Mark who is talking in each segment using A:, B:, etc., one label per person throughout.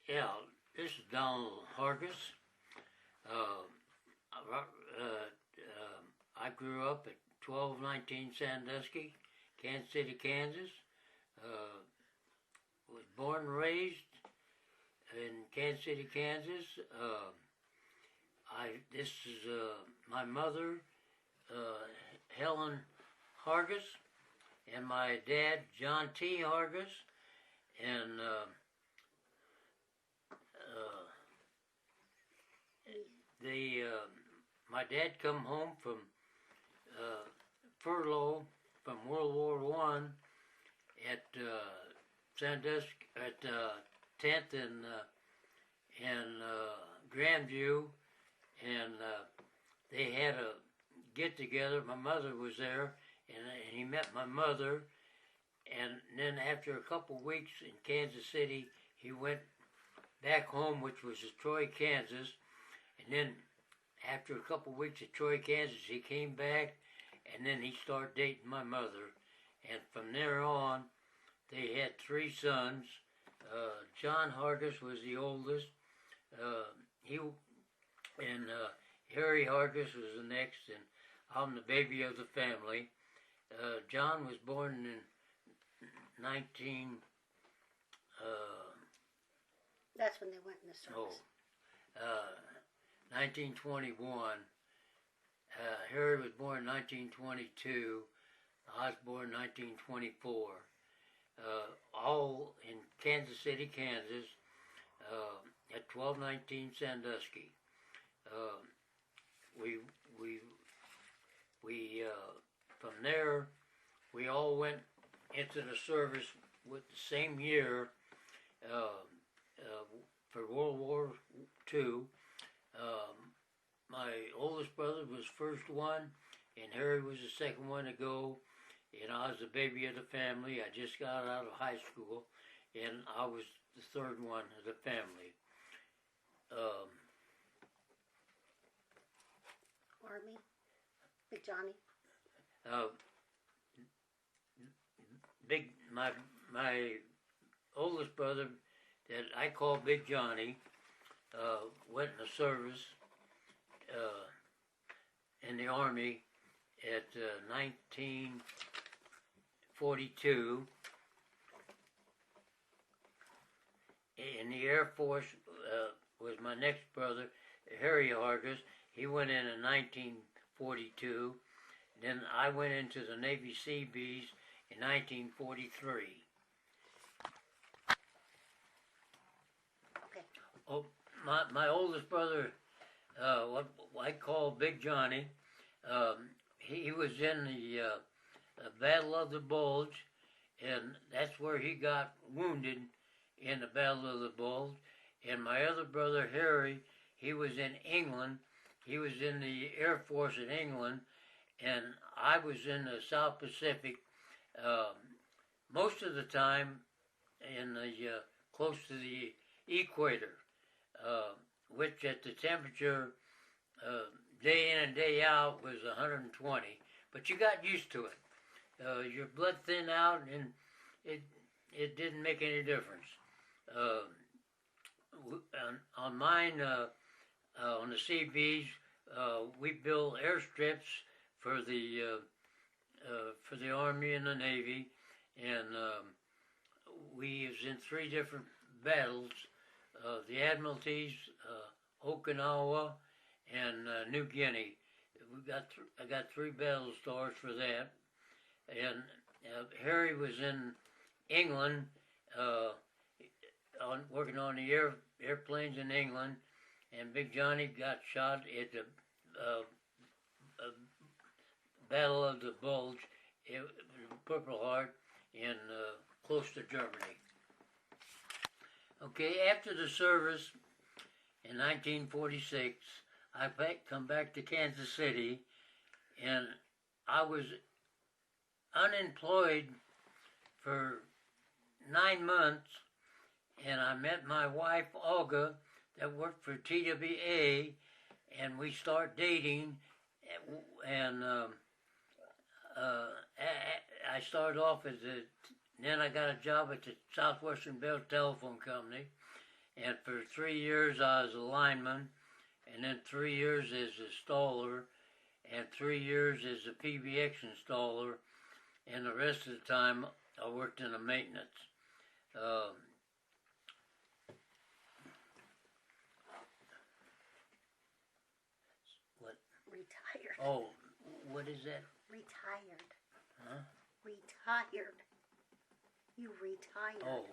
A: Yeah, this is Donald Hargis. Uh, I grew up at 1219 Sandusky, Kansas City, Kansas. Uh, was born and raised in Kansas City, Kansas. This is my mother, Helen Hargis, and my dad, John T. Hargis, and my dad come home from furlough from World War One at Sandusky at 10th and Grandview, and they had a get together. My mother was there, and he met my mother. And then after a couple weeks in Kansas City, he went back home, which was Troy, Kansas. And then after a couple weeks at Troy, Kansas, he came back, and then he started dating my mother. And from there on, they had three sons. John Hargis was the oldest. Harry Hargis was the next, and I'm the baby of the family. John was born in 19.
B: That's when they went in the service.
A: 1921. Harry was born in 1922. I was born in 1924. All in Kansas City, Kansas, at 1219 Sandusky. From there, we all went into the service with the same year for World War II. My oldest brother was first one, and Harry was the second one to go. And I was the baby of the family. I just got out of high school, and I was the third one of the family.
B: Army? Big Johnny?
A: My oldest brother that I call Big Johnny went in the service in the Army at 1942. In the Air Force was my next brother, Harry Hargis. He went in 1942. Then I went into the Navy Seabees in 1943.
B: Okay.
A: Oh, my oldest brother, what I call Big Johnny, he was in the Battle of the Bulge, and that's where he got wounded in the Battle of the Bulge. And my other brother, Harry, he was in England. He was in the Air Force in England, and I was in the South Pacific most of the time in the close to the equator, which at the temperature day in and day out was 120. But you got used to it. Your blood thinned out, and it didn't make any difference. On mine, on the Seabees, we built airstrips for the Army and the Navy, and we was in three different battles: the Admiralties, Okinawa, and New Guinea. I got three battle stars for that, and Harry was in England, working on the airplanes in England, and Big Johnny got shot at the Battle of the Bulge, Purple Heart, in close to Germany. Okay, after the service in 1946, I come back to Kansas City, and I was unemployed for 9 months, and I met my wife, Olga, that worked for TWA, and we start dating, and I started off then I got a job at the Southwestern Bell Telephone Company, and for 3 years I was a lineman, and then 3 years as a installer, and 3 years as a PBX installer, and the rest of the time I worked in the maintenance. What?
B: Retired.
A: Oh, what is that?
B: Retired.
A: Huh?
B: Retired. You retired.
A: Oh.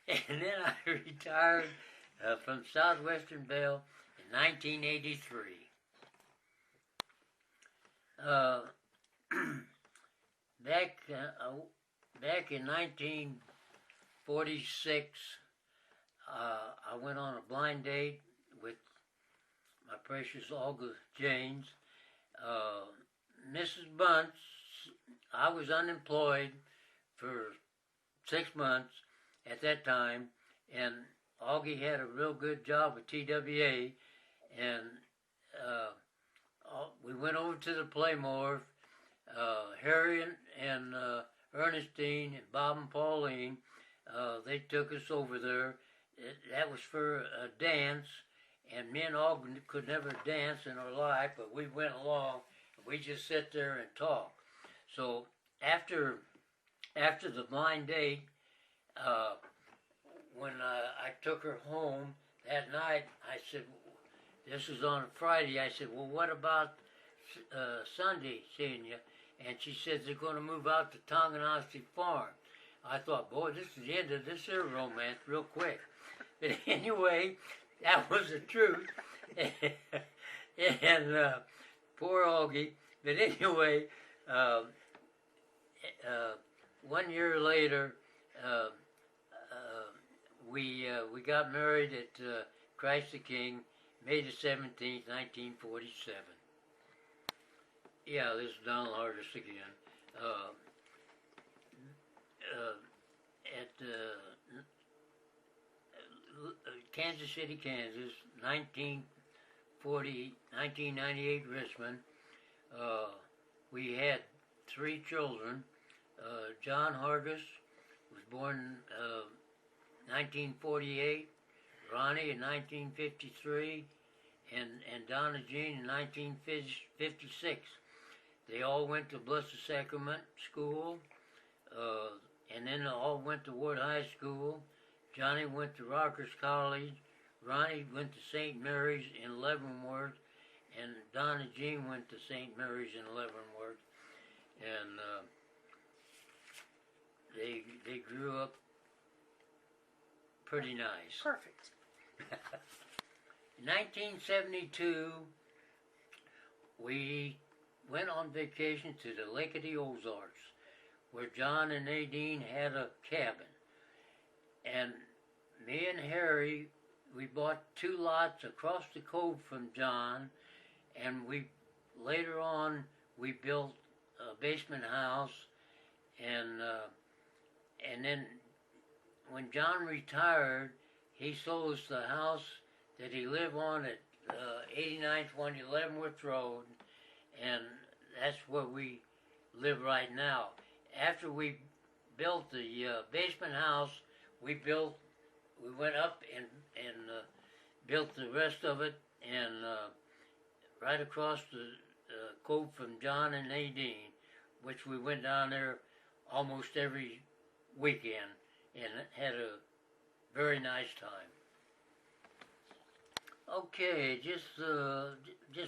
A: And then I retired from Southwestern Bell in 1983. Back in 1946, I went on a blind date with my precious Olga Janes. Mrs. Bunce, I was unemployed for 6 months at that time, and Augie had a real good job at TWA, and we went over to the Playmore. Harry and Ernestine and Bob and Pauline, they took us over there. That was for a dance, and me and Augie could never dance in our life, but we went along. We just sit there and talk. So after the blind date, when I took her home that night, I said, this was on a Friday, I said, well, what about Sunday seeing you? And she said they're going to move out to Tonganoxie Farm. I thought, boy, this is the end of this here romance real quick. But anyway, that was the truth. And poor Augie. But anyway, 1 year later, we got married at Christ the King, May the 17th, 1947. Yeah, this is Donald Hargis again. At Kansas City, Kansas, 1998 Richmond. We had 3 children. John Hargis was born 1948, Ronnie in 1953, and Donna Jean in 1956. They all went to Blessed Sacrament School, and then they all went to Ward High School. Johnny went to Rockers College. Ronnie went to St. Mary's in Leavenworth, and Donna Jean went to St. Mary's in Leavenworth. And they grew up pretty nice.
B: Perfect.
A: In 1972, we went on vacation to the Lake of the Ozarks, where John and Nadine had a cabin. And me and Harry, we bought 2 lots across the cove from John, and later on we built a basement house, and then when John retired, he sold us the house that he lived on at 8920 Leavenworth Road, and that's where we live right now. After we built the basement house, we went up and built the rest of it, and right across the cove from John and Nadine, which we went down there almost every weekend and had a very nice time. Okay, just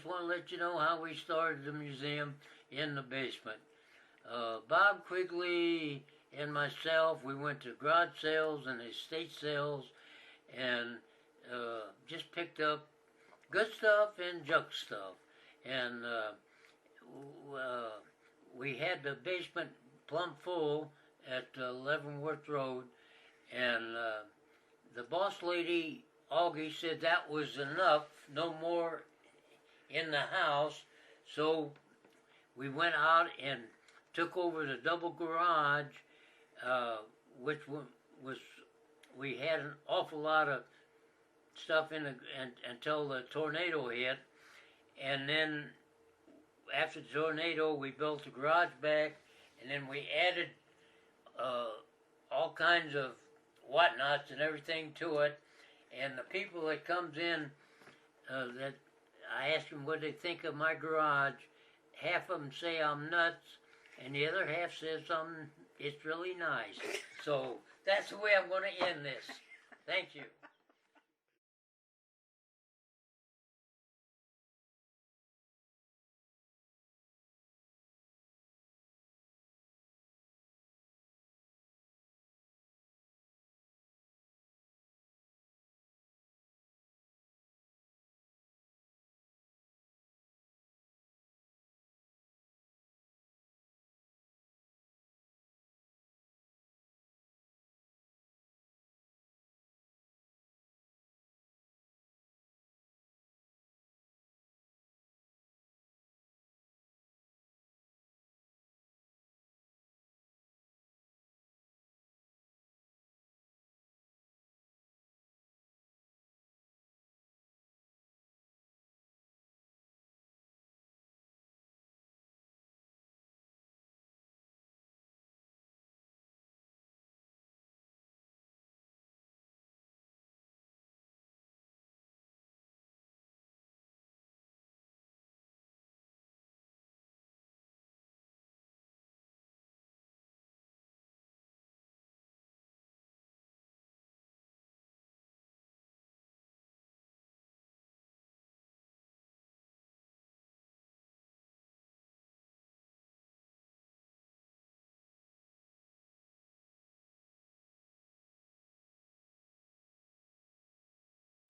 A: want to let you know how we started the museum in the basement. Bob Quigley and myself, we went to garage sales and estate sales, and just picked up good stuff and junk stuff. And we had the basement plumb full at Leavenworth Road, and the boss lady, Augie, said that was enough, no more in the house. So we went out and took over the double garage, which was we had an awful lot of stuff in until the tornado hit, and then after the tornado we built the garage back, and then we added all kinds of whatnots and everything to it. And the people that comes in, that I ask them what they think of my garage, half of them say I'm nuts, and the other half says it's really nice. So that's the way I'm going to end this. Thank you.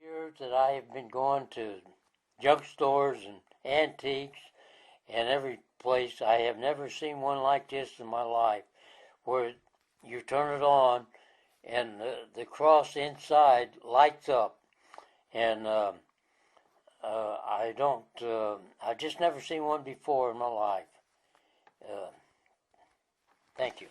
A: Years that I have been going to junk stores and antiques and every place, I have never seen one like this in my life, where you turn it on and the cross inside lights up. And I just never seen one before in my life. Uh, Thank you.